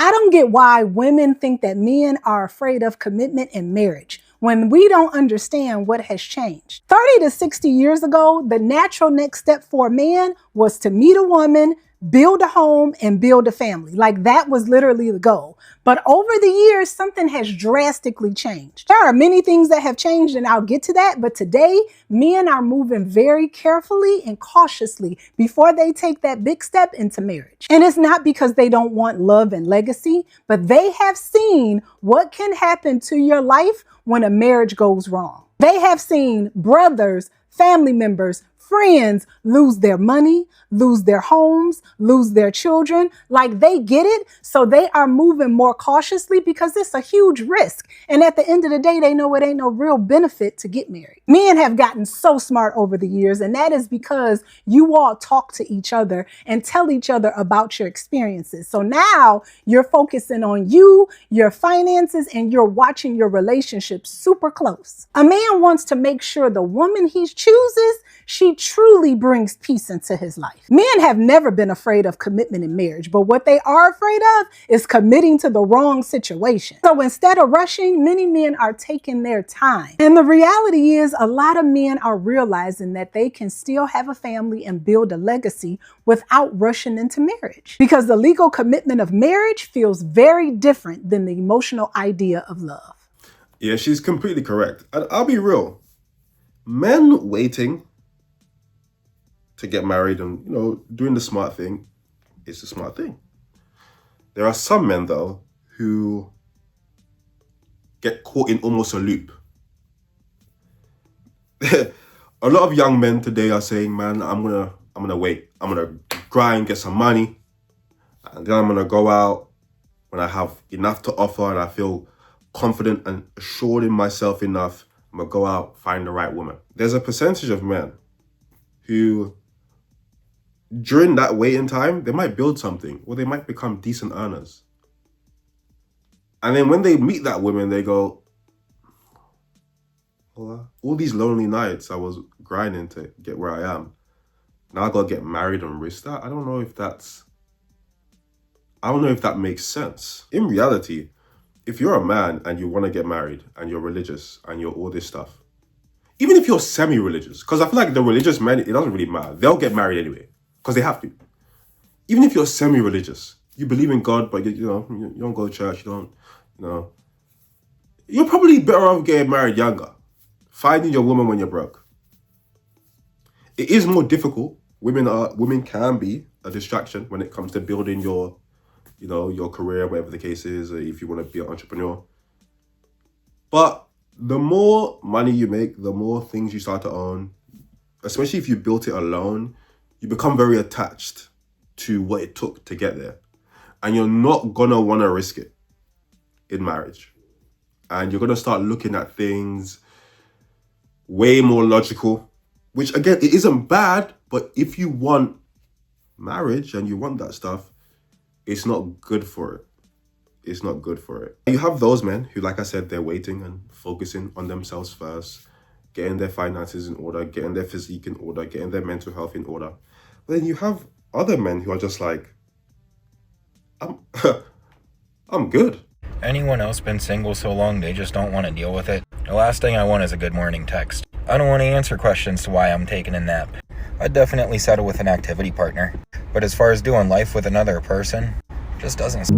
I don't get why women think that men are afraid of commitment in marriage when we don't understand what has changed. 30 to 60 years ago, the natural next step for a man was to meet a woman, build a home, and build a family. Like that was literally the goal. But over the years, something has drastically changed. There are many things that have changed, and I'll get to that. But today, men are moving very carefully and cautiously before they take that big step into marriage. And it's not because they don't want love and legacy, but they have seen what can happen to your life when a marriage goes wrong. They have seen brothers, family members, friends lose their money, lose their homes, lose their children. Like they get it. So they are moving more cautiously because it's a huge risk. And at the end of the day, they know it ain't no real benefit to get married. Men have gotten so smart over the years, and that is because you all talk to each other and tell each other about your experiences. So now you're focusing on you, your finances, and you're watching your relationship super close. A man wants to make sure the woman he chooses, she truly brings peace into his life. Men have never been afraid of commitment in marriage, but what they are afraid of is committing to the wrong situation. So instead of rushing, many men are taking their time. And the reality is a lot of men are realizing that they can still have a family and build a legacy without rushing into marriage, because the legal commitment of marriage feels very different than the emotional idea of love. Yeah, she's completely correct. And I'll be real. Men waiting to get married and, doing the smart thing is the smart thing. There are some men, though, who get caught in almost a loop. A lot of young men today are saying, man, I'm gonna wait. I'm gonna grind, get some money, and then I'm gonna go out when I have enough to offer and I feel confident and assured in myself enough. I'm gonna go out, find the right woman. There's a percentage of men who, during that waiting time, they might build something or they might become decent earners. And then when they meet that woman, they go, well, all these lonely nights I was grinding to get where I am, now I gotta get married and risk that. I don't know if that makes sense. In reality, if you're a man and you want to get married and you're religious and you're all this stuff, even if you're semi-religious, because I feel like the religious men, it doesn't really matter. They'll get married anyway because they have to. Even if you're semi-religious, you believe in God, but you don't go to church, you're probably better off getting married younger, finding your woman when you're broke. It is more difficult. Women can be a distraction when it comes to building your career, whatever the case is, or if you want to be an entrepreneur. But the more money you make, the more things you start to own, especially if you built it alone, you become very attached to what it took to get there. And you're not gonna wanna risk it in marriage. And you're gonna start looking at things way more logical, which again, it isn't bad, but if you want marriage and you want that stuff, it's not good for it. It's not good for it. You have those men who, like I said, they're waiting and focusing on themselves first, getting their finances in order, getting their physique in order, getting their mental health in order. But then you have other men who are just like, I'm good. Anyone else been single so long they just don't want to deal with it? The last thing I want is a good morning text. I don't want to answer questions to why I'm taking a nap. I'd definitely settle with an activity partner. But as far as doing life with another person, just doesn't.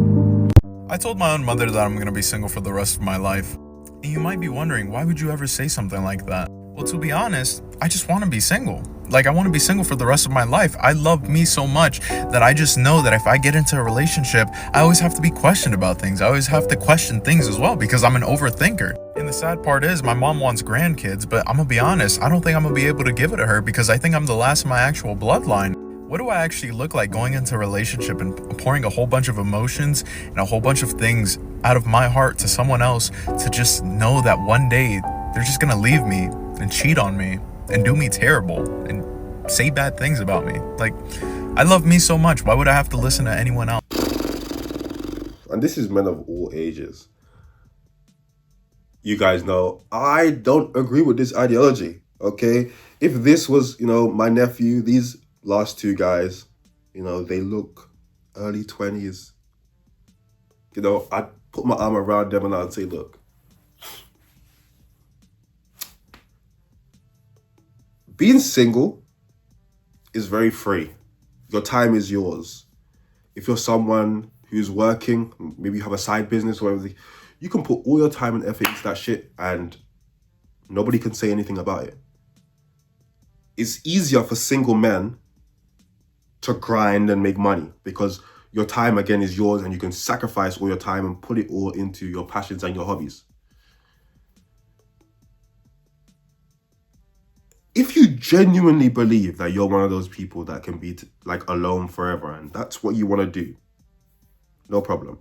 I told my own mother that I'm going to be single for the rest of my life. And you might be wondering, why would you ever say something like that? Well, to be honest, I just want to be single. Like, I want to be single for the rest of my life. I love me so much that I just know that if I get into a relationship, I always have to be questioned about things. I always have to question things as well because I'm an overthinker. And the sad part is my mom wants grandkids, but I'm going to be honest, I don't think I'm going to be able to give it to her because I think I'm the last of my actual bloodline. What do I actually look like going into a relationship and pouring a whole bunch of emotions and a whole bunch of things out of my heart to someone else to just know that one day they're just going to leave me and cheat on me and do me terrible and say bad things about me? Like, I love me so much. Why would I have to listen to anyone else? And this is men of all ages. You guys know, I don't agree with this ideology, okay? If this was, my nephew, these last two guys, they look early 20s. I'd put my arm around them and I'd say, look, being single is very free. Your time is yours. If you're someone who's working, maybe you have a side business or whatever, you can put all your time and effort into that shit and nobody can say anything about it. It's easier for single men to grind and make money because your time, again, is yours and you can sacrifice all your time and put it all into your passions and your hobbies. If you genuinely believe that you're one of those people that can be like alone forever and that's what you want to do, no problem.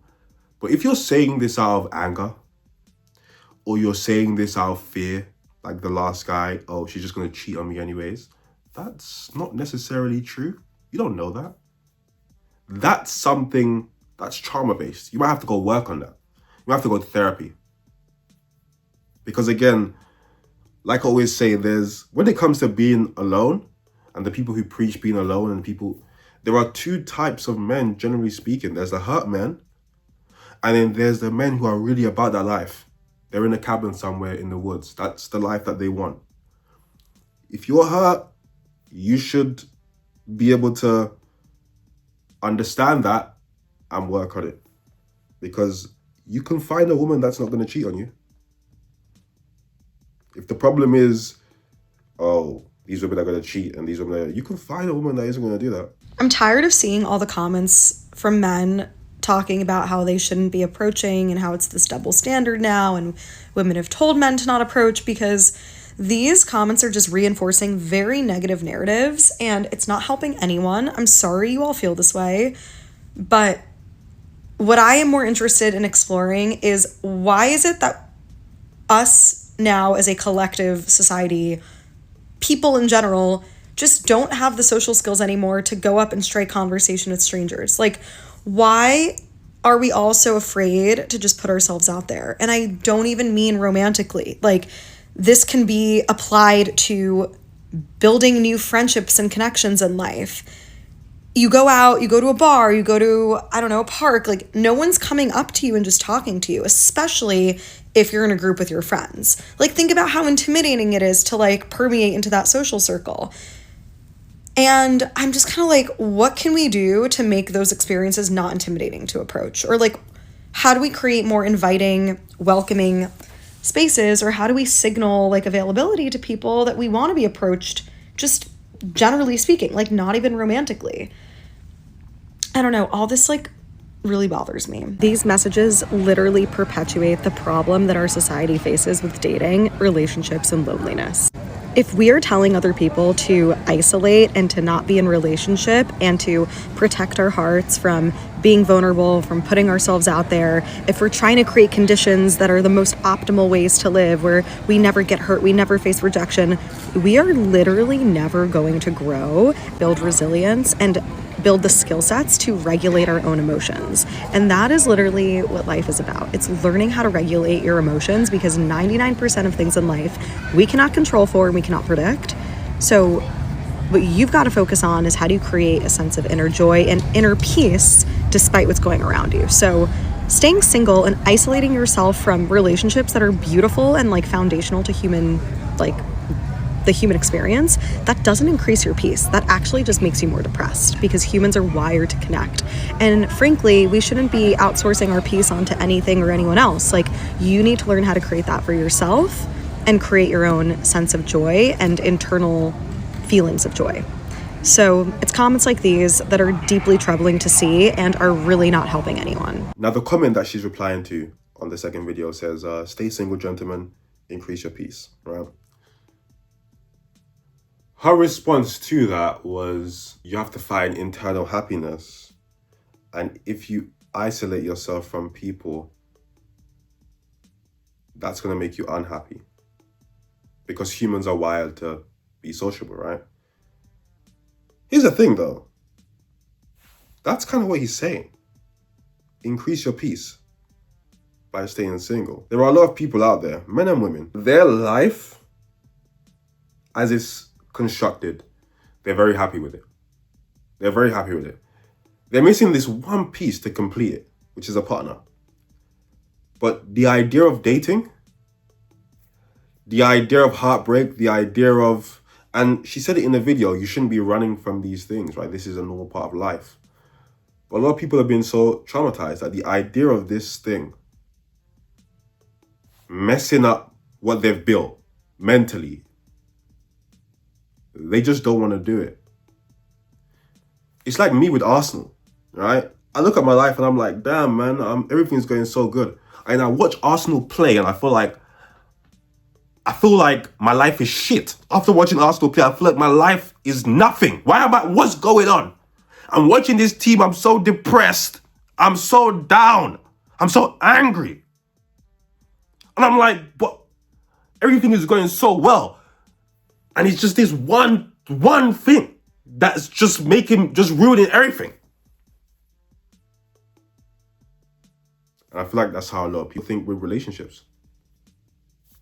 But if you're saying this out of anger or you're saying this out of fear, like the last guy, oh, she's just going to cheat on me anyways, that's not necessarily true. You don't know that. That's something that's trauma-based. You might have to go work on that. You might have to go to therapy. Because again, like I always say, when it comes to being alone and the people who preach being alone and there are two types of men, generally speaking. There's the hurt men, and then there's the men who are really about that life. They're in a cabin somewhere in the woods. That's the life that they want. If you're hurt, you should be able to understand that and work on it. Because you can find a woman that's not going to cheat on you. If the problem is, oh, these women are going to cheat and these women you can find a woman that isn't going to do that. I'm tired of seeing all the comments from men talking about how they shouldn't be approaching and how it's this double standard now and women have told men to not approach, because these comments are just reinforcing very negative narratives and it's not helping anyone. I'm sorry you all feel this way, but what I am more interested in exploring is why is it that us now as a collective society, people in general, just don't have the social skills anymore to go up and strike conversation with strangers. Like, why are we all so afraid to just put ourselves out there? And I don't even mean romantically. Like, this can be applied to building new friendships and connections in life. You go out, you go to a bar, you go to, I don't know, a park, like no one's coming up to you and just talking to you, especially if you're in a group with your friends. Like, think about how intimidating it is to like permeate into that social circle. And I'm just kind of like, what can we do to make those experiences not intimidating to approach? Or like, how do we create more inviting, welcoming spaces? Or how do we signal like availability to people that we want to be approached, just generally speaking, like not even romantically? I don't know, all this like really bothers me. These messages literally perpetuate the problem that our society faces with dating, relationships, and loneliness. If we are telling other people to isolate and to not be in relationship and to protect our hearts from being vulnerable, from putting ourselves out there, if we're trying to create conditions that are the most optimal ways to live, where we never get hurt, we never face rejection, we are literally never going to grow, build resilience, and build the skill sets to regulate our own emotions. And that is literally what life is about. It's learning how to regulate your emotions, because 99% of things in life we cannot control for and we cannot predict. So what you've got to focus on is how do you create a sense of inner joy and inner peace despite what's going around you. So staying single and isolating yourself from relationships that are beautiful and like foundational to the human experience, that doesn't increase your peace. That actually just makes you more depressed, because humans are wired to connect. And frankly, we shouldn't be outsourcing our peace onto anything or anyone else. Like, you need to learn how to create that for yourself and create your own sense of joy and internal feelings of joy. So it's comments like these that are deeply troubling to see and are really not helping anyone. Now, the comment that she's replying to on the second video says, stay single, gentlemen, increase your peace, right? Her response to that was, you have to find internal happiness. And if you isolate yourself from people, that's going to make you unhappy. Because humans are wired to be sociable, right? Here's the thing, though. That's kind of what he's saying. Increase your peace by staying single. There are a lot of people out there, men and women, their life, as it's constructed, they're very happy with it. They're very happy with it. They're missing this one piece to complete it, which is a partner. But the idea of dating, the idea of heartbreak, the idea of, and she said it in the video, you shouldn't be running from these things, right? This is a normal part of life. But a lot of people have been so traumatized that the idea of this thing messing up what they've built mentally, they just don't want to do it. It's like me with Arsenal, right? I look at my life and I'm like, damn, man, everything's going so good. And I watch Arsenal play and I feel like my life is shit. After watching Arsenal play, I feel like my life is nothing. What's going on? I'm watching this team, I'm so depressed. I'm so down. I'm so angry. And I'm like, but everything is going so well. And it's just this one thing that's just ruining everything. And I feel like that's how a lot of people think with relationships.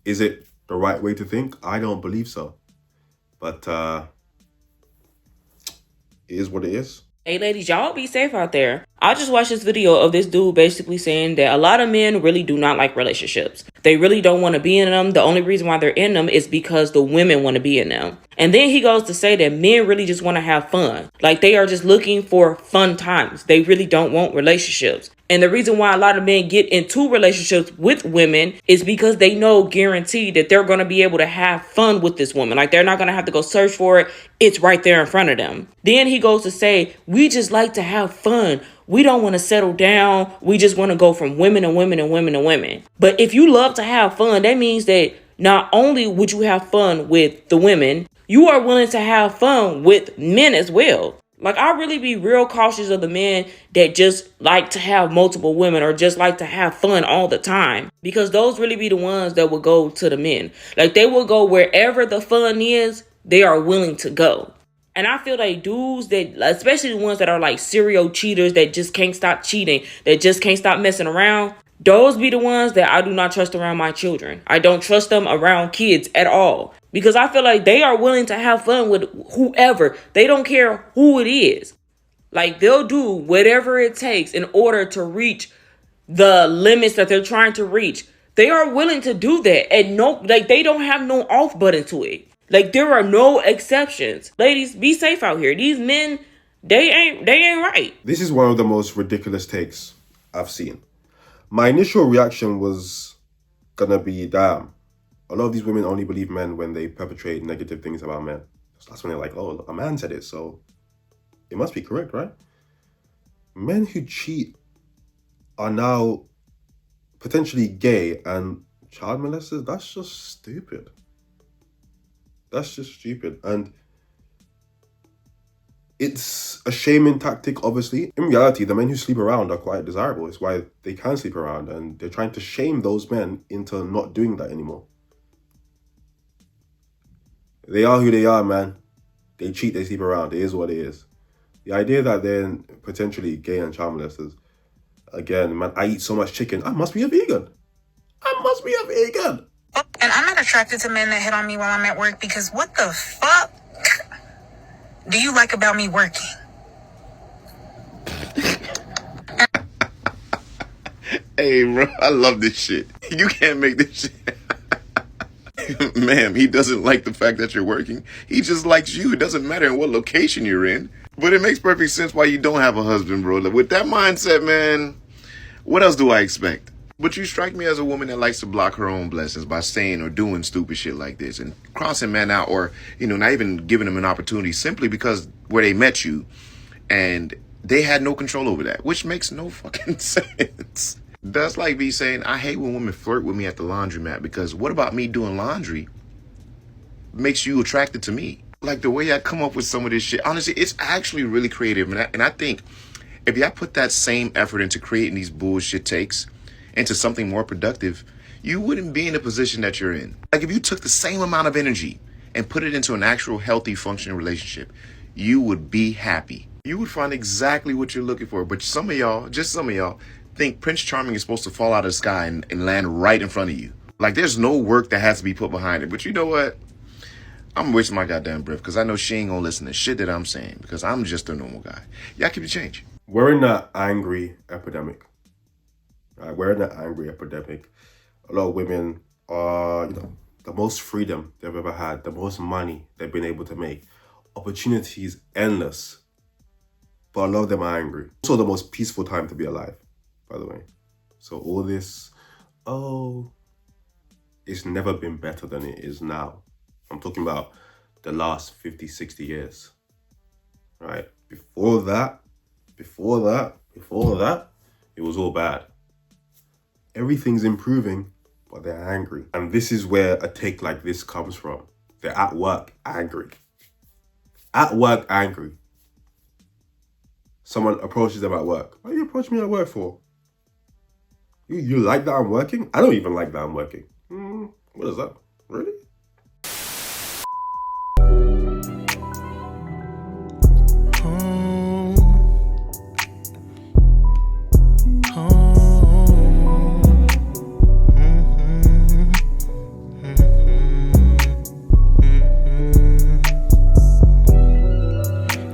Is it the right way to think? I don't believe so. But it is what it is. Hey ladies, y'all be safe out there. I just watched this video of this dude basically saying that a lot of men really do not like relationships. They really don't want to be in them. The only reason why they're in them is because the women want to be in them. And then he goes to say that men really just want to have fun. Like they are just looking for fun times. They really don't want relationships. And the reason why a lot of men get into relationships with women is because they know guaranteed that they're going to be able to have fun with this woman. Like they're not going to have to go search for it. It's right there in front of them. Then he goes to say, we just like to have fun. We don't want to settle down. We just want to go from women and women and women and women. But if you love to have fun, that means that not only would you have fun with the women, you are willing to have fun with men as well. Like, I really be real cautious of the men that just like to have multiple women or just like to have fun all the time. Because those really be the ones that will go to the men. Like, they will go wherever the fun is, they are willing to go. And I feel like dudes that, especially the ones that are like serial cheaters that just can't stop cheating, that just can't stop messing around, those be the ones that I do not trust around my children. I don't trust them around kids at all. Because I feel like they are willing to have fun with whoever. They don't care who it is. Like, they'll do whatever it takes in order to reach the limits that they're trying to reach. They are willing to do that. And they don't have no off button to it. Like, there are no exceptions. Ladies, be safe out here. These men, they ain't right. This is one of the most ridiculous takes I've seen. My initial reaction was gonna be, damn, a lot of these women only believe men when they perpetrate negative things about men. So that's when they're like, oh, a man said it, so it must be correct, right? Men who cheat are now potentially gay and child molesters. That's just stupid. That's just stupid. And it's a shaming tactic, obviously. In reality, the men who sleep around are quite desirable. It's why they can sleep around. And they're trying to shame those men into not doing that anymore. They are who they are, man. They cheat, they sleep around. It is what it is. The idea that they're potentially gay and child molesters, again, man, I eat so much chicken. I must be a vegan. And I'm not attracted to men that hit on me while I'm at work because what the fuck do you like about me working? Hey, bro, I love this shit. You can't make this shit. Ma'am, he doesn't like the fact that you're working. He just likes you. It doesn't matter in what location you're in. But it makes perfect sense why you don't have a husband, bro. With that mindset, man, what else do I expect? But you strike me as a woman that likes to block her own blessings by saying or doing stupid shit like this and crossing men out or, not even giving them an opportunity simply because where they met you and they had no control over that, which makes no fucking sense. That's like me saying, I hate when women flirt with me at the laundromat because what about me doing laundry makes you attracted to me? Like the way I come up with some of this shit, honestly, it's actually really creative. And I think if y'all put that same effort into creating these bullshit takes into something more productive, you wouldn't be in the position that you're in. Like if you took the same amount of energy and put it into an actual healthy functioning relationship, you would be happy. You would find exactly what you're looking for. But some of y'all think Prince Charming is supposed to fall out of the sky and land right in front of you. Like there's no work that has to be put behind it. But you know what? I'm wasting my goddamn breath because I know she ain't gonna listen to shit that I'm saying because I'm just a normal guy. Y'all keep the change. We're in an angry epidemic. Right? We're in an angry epidemic. A lot of women are, the most freedom they've ever had, the most money they've been able to make. Opportunities endless. But a lot of them are angry. Also the most peaceful time to be alive, by the way. So all this, it's never been better than it is now. I'm talking about the last 50, 60 years, right? Before that, it was all bad. Everything's improving, but they're angry. And this is where a take like this comes from. They're at work angry. At work angry. Someone approaches them at work. Why do you approach me at work for? You like that I'm working? I don't even like that I'm working. What is that? Really?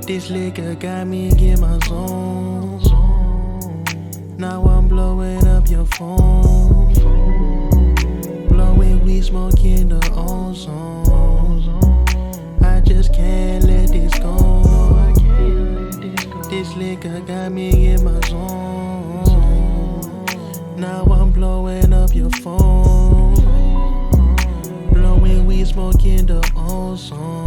This liquor got me in my zone. Now I'm blowing up your phone. Blowing weed, smoking the ozone. I just can't let this go. This liquor got me in my zone. Now I'm blowing up your phone. Blowing weed, smoking the ozone.